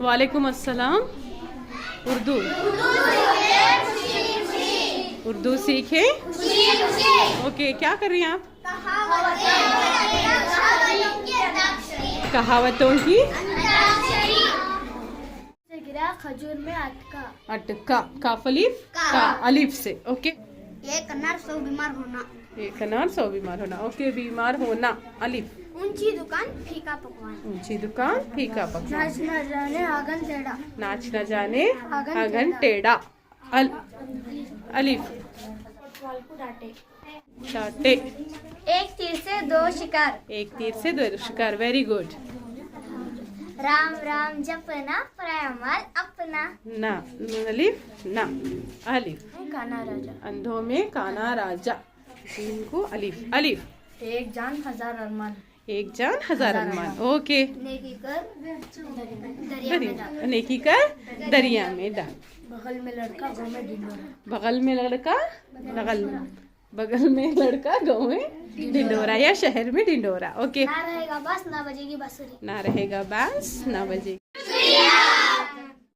वालेकुम अस्सलाम। उर्दू उर्दू सीखे। ओके, क्या कर रही हैं आप? कहावतों की गिरा खजूर में अटका। अटका, काफ अलीफ का अलीफ से। ओके, एक अनार 100 बीमार होना। एक अनार 100 बीमार होना। ओके, बीमार होना अलीफ। ऊंची दुकान फीका पकवान। ऊंची दुकान फीका पकवान। नाच न जाने आंगन टेढ़ा। नाच न जाने आंगन टेढ़ा अलीफ। डांटे। एक तीर से 2 शिकार। एक तीर से 2 शिकार। Very good. राम राम जपना पराया माल अपना। ना अलीफ ना अलीफ। काना राजा। अंधों में काना राजा। जीम को अलीफ अलीफ। एक जान 1000 अरमान। एक जान 1000 अरमान। ओके, नेकी कर दरिया में डाल। नेकी कर दरिया में डाल। बगल में लड़का गाँव में ढिंडोरा। बगल में लड़का बगल में लड़का गाँव में ढिंडोरा या शहर में ढिंडोरा। ओके, ना रहेगा बस ना बजेगी बांसुरी। ना रहेगा बांस ना बजेगी।